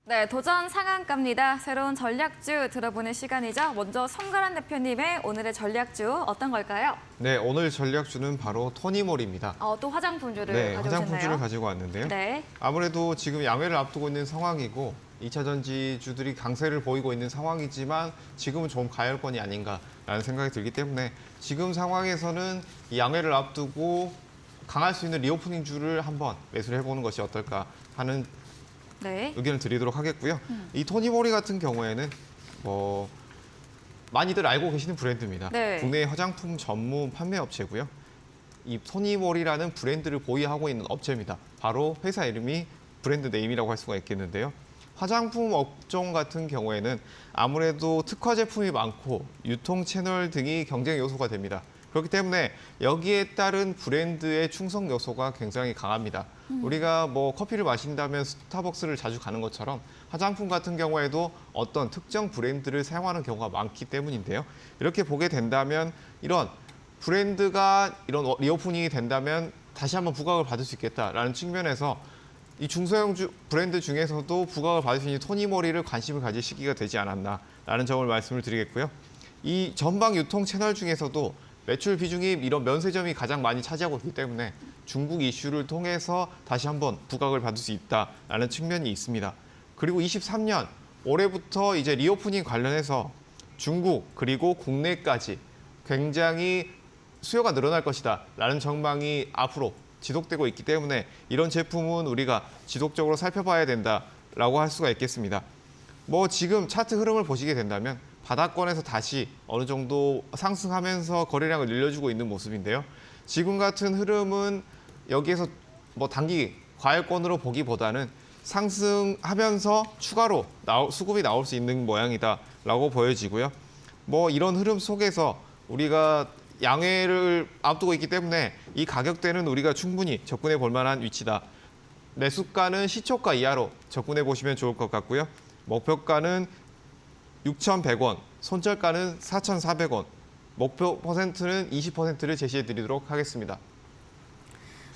네, 도전 상한가입니다. 새로운 전략주 들어보는 시간이죠. 먼저 성가란 대표님의 오늘의 전략주 어떤 걸까요? 네, 오늘 전략주는 바로 토니몰입니다. 또 화장품주를 네, 가져오셨나요? 화장품주를 가지고 왔는데요. 네. 아무래도 지금 양회를 앞두고 있는 상황이고 2차 전지주들이 강세를 보이고 있는 상황이지만 지금은 좀 가열권이 아닌가라는 생각이 들기 때문에 지금 상황에서는 이 양회를 앞두고 강할 수 있는 리오프닝주를 한번 매수를 해보는 것이 어떨까 하는 네. 의견을 드리도록 하겠고요. 이 토니모리 같은 경우에는 많이들 알고 계시는 브랜드입니다. 네. 국내 화장품 전문 판매 업체고요. 이 토니모리라는 브랜드를 보유하고 있는 업체입니다. 바로 회사 이름이 브랜드 네임이라고 할 수가 있겠는데요. 화장품 업종 같은 경우에는 아무래도 특화 제품이 많고 유통 채널 등이 경쟁 요소가 됩니다. 그렇기 때문에 여기에 따른 브랜드의 충성 요소가 굉장히 강합니다. 우리가 뭐 커피를 마신다면 스타벅스를 자주 가는 것처럼 화장품 같은 경우에도 어떤 특정 브랜드를 사용하는 경우가 많기 때문인데요. 이렇게 보게 된다면 이런 브랜드가 이런 리오프닝이 된다면 다시 한번 부각을 받을 수 있겠다라는 측면에서 이 중소형 브랜드 중에서도 부각을 받을 수 있는 토니모리를 관심을 가질 시기가 되지 않았나라는 점을 말씀을 드리겠고요. 이 전방 유통 채널 중에서도 매출 비중이 이런 면세점이 가장 많이 차지하고 있기 때문에 중국 이슈를 통해서 다시 한번 부각을 받을 수 있다라는 측면이 있습니다. 그리고 23년 올해부터 이제 리오프닝 관련해서 중국 그리고 국내까지 굉장히 수요가 늘어날 것이다라는 전망이 앞으로 지속되고 있기 때문에 이런 제품은 우리가 지속적으로 살펴봐야 된다라고 할 수가 있겠습니다. 뭐 지금 차트 흐름을 보시게 된다면 바닥권에서 다시 어느 정도 상승하면서 거래량을 늘려주고 있는 모습인데요. 지금 같은 흐름은 여기에서 뭐 단기 과열권으로 보기보다는 상승하면서 추가로 수급이 나올 수 있는 모양이다라고 보여지고요. 뭐 이런 흐름 속에서 우리가 양회를 앞두고 있기 때문에 이 가격대는 우리가 충분히 접근해 볼 만한 위치다. 매수가는 시초가 이하로 접근해 보시면 좋을 것 같고요. 목표가는 6,100원, 손절가는 4,400원, 목표 퍼센트는 20%를 제시해 드리도록 하겠습니다.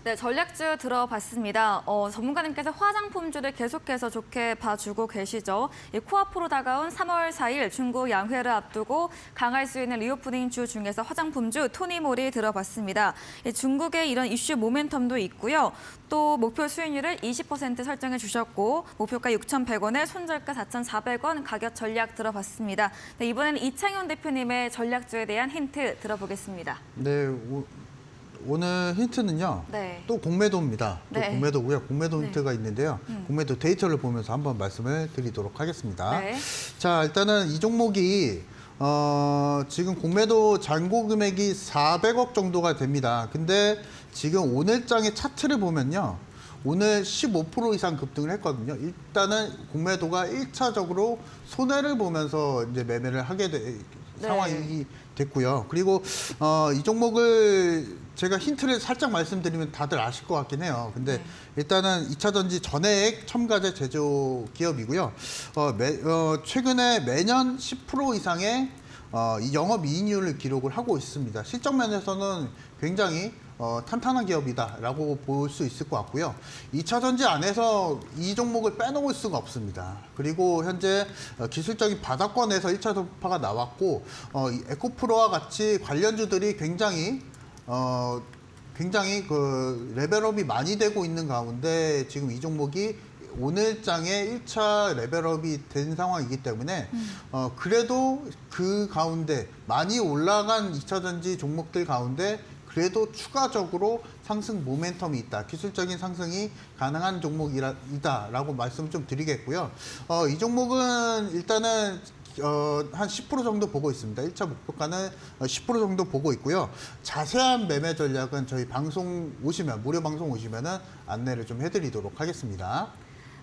네, 전략주 들어봤습니다. 전문가님께서 화장품주를 계속해서 좋게 봐주고 계시죠. 이 코앞으로 다가온 3월 4일 중국 양회를 앞두고 강할 수 있는 리오프닝주 중에서 화장품주 토니모리 들어봤습니다. 이 중국의 이런 이슈 모멘텀도 있고요. 또 목표 수익률을 20% 설정해 주셨고 목표가 6,100원에 손절가 4,400원 가격 전략 들어봤습니다. 네, 이번에는 이창현 대표님의 전략주에 대한 힌트 들어보겠습니다. 네, 오늘 힌트는요. 네. 또 공매도입니다. 또 네. 공매도고요. 공매도 네. 힌트가 있는데요. 공매도 데이터를 보면서 한번 말씀을 드리도록 하겠습니다. 네. 자, 일단은 이 종목이 지금 공매도 잔고 금액이 400억 정도가 됩니다. 근데 지금 오늘장의 차트를 보면요. 오늘 15% 이상 급등을 했거든요. 일단은 공매도가 1차적으로 손해를 보면서 이제 매매를 하게 된 상황이 됐고요. 그리고 이 종목을 제가 힌트를 살짝 말씀드리면 다들 아실 것 같긴 해요. 근데 일단은 2차 전지 전해액 첨가제 제조 기업이고요. 최근에 매년 10% 이상의 이 영업이익률을 기록을 하고 있습니다. 실적 면에서는 굉장히 탄탄한 기업이다라고 볼 수 있을 것 같고요. 2차 전지 안에서 이 종목을 빼놓을 수가 없습니다. 그리고 현재 기술적인 바닥권에서 1차 돌파가 나왔고 이 에코프로와 같이 관련주들이 굉장히 그 레벨업이 많이 되고 있는 가운데 지금 이 종목이 오늘장에 1차 레벨업이 된 상황이기 때문에 그래도 그 가운데 많이 올라간 2차 전지 종목들 가운데 그래도 추가적으로 상승 모멘텀이 있다. 기술적인 상승이 가능한 종목이다라고 말씀 좀 드리겠고요. 이 종목은 일단은 한 10% 정도 보고 있습니다. 1차 목표가는 10% 정도 보고 있고요. 자세한 매매 전략은 저희 방송 오시면, 무료 방송 오시면은 안내를 좀 해드리도록 하겠습니다.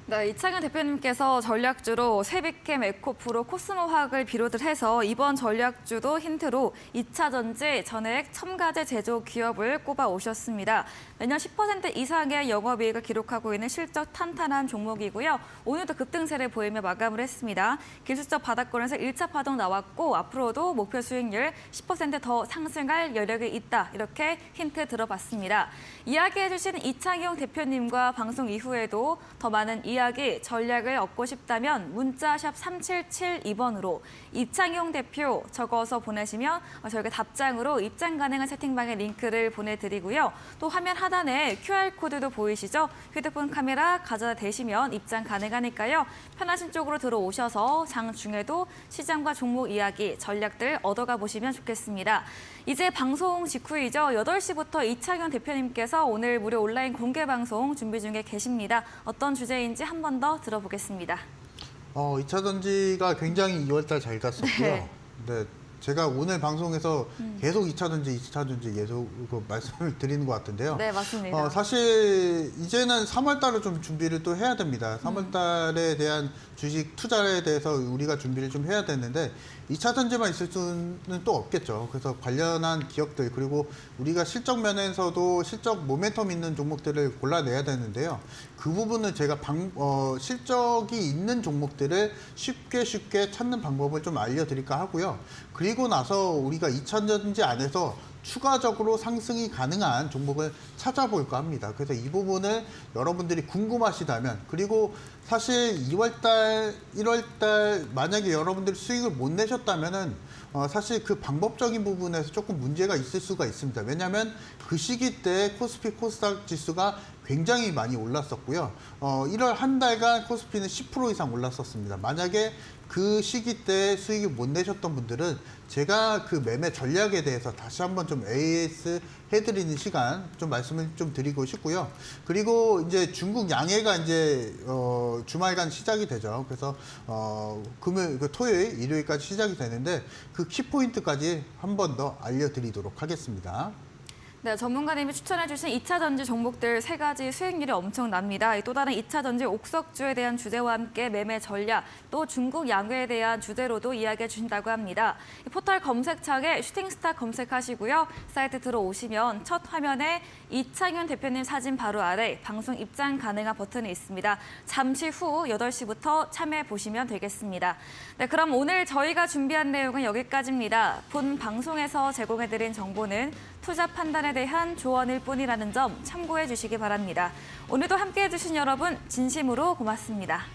네, 이창현 대표님께서 전략주로 세비캠, 에코프로, 코스모화학을 비롯을 해서 이번 전략주도 힌트로 2차 전지 전해액 첨가제 제조 기업을 꼽아 오셨습니다. 매년 10% 이상의 영업이익을 기록하고 있는 실적 탄탄한 종목이고요. 오늘도 급등세를 보이며 마감을 했습니다. 기술적 바닥권에서 1차 파동 나왔고 앞으로도 목표 수익률 10%더 상승할 여력이 있다. 이렇게 힌트 들어봤습니다. 이야기해 주신 이창용 대표님과 방송 이후에도 더 많은 이야기 이야기, 전략을 얻고 싶다면 문자 샵 3772번으로 이창용 대표 적어서 보내시면 저희가 답장으로 입장 가능한 채팅방에 링크를 보내드리고요. 또 화면 하단에 QR코드도 보이시죠? 휴대폰 카메라 가져다 대시면 입장 가능하니까요. 편하신 쪽으로 들어오셔서 장중에도 시장과 종목 이야기, 전략들 얻어가 보시면 좋겠습니다. 이제 방송 직후이죠. 8시부터 이창용 대표님께서 오늘 무료 온라인 공개 방송 준비 중에 계십니다. 어떤 주제인지 한 번 더 들어보겠습니다. 2차 전지가 굉장히 2월달 잘 갔었고요. 네. 제가 오늘 방송에서 계속 2차 전지, 2차 전지 계속 말씀을 드리는 것 같은데요. 네, 맞습니다. 사실 이제는 3월달에 좀 준비를 또 해야 됩니다. 3월달에 대한 주식 투자에 대해서 우리가 준비를 좀 해야 되는데 2차 전지만 있을 수는 또 없겠죠. 그래서 관련한 기업들 그리고 우리가 실적 면에서도 실적 모멘텀 있는 종목들을 골라내야 되는데요. 그 부분은 제가 실적이 있는 종목들을 쉽게 찾는 방법을 좀 알려드릴까 하고요. 그리고 나서 우리가 2차 전지 안에서 추가적으로 상승이 가능한 종목을 찾아볼까 합니다. 그래서 이 부분을 여러분들이 궁금하시다면 그리고 사실 2월달, 1월달 만약에 여러분들이 수익을 못 내셨다면은 사실 그 방법적인 부분에서 조금 문제가 있을 수가 있습니다. 왜냐하면 그 시기 때 코스피 코스닥 지수가 굉장히 많이 올랐었고요. 1월 한 달간 코스피는 10% 이상 올랐었습니다. 만약에 그 시기 때 수익을 못 내셨던 분들은 제가 그 매매 전략에 대해서 다시 한번 좀 AS 해드리는 시간 좀 말씀을 좀 드리고 싶고요. 그리고 이제 중국 양해가 이제 주말간 시작이 되죠. 그래서 금요일, 토요일, 일요일까지 시작이 되는데 그 키포인트까지 한 번 더 알려드리도록 하겠습니다. 네, 전문가님이 추천해주신 2차 전지 종목들 3가지 수익률이 엄청납니다. 또 다른 2차 전지 옥석주에 대한 주제와 함께 매매 전략, 또 중국 양회에 대한 주제로도 이야기해 주신다고 합니다. 포털 검색창에 슈팅스타 검색하시고요. 사이트 들어오시면 첫 화면에 이창용 대표님 사진 바로 아래 방송 입장 가능한 버튼이 있습니다. 잠시 후 8시부터 참여해 보시면 되겠습니다. 네, 그럼 오늘 저희가 준비한 내용은 여기까지입니다. 본 방송에서 제공해드린 정보는 투자 판단에 대한 조언일 뿐이라는 점 참고해 주시기 바랍니다. 오늘도 함께해 주신 여러분 진심으로 고맙습니다.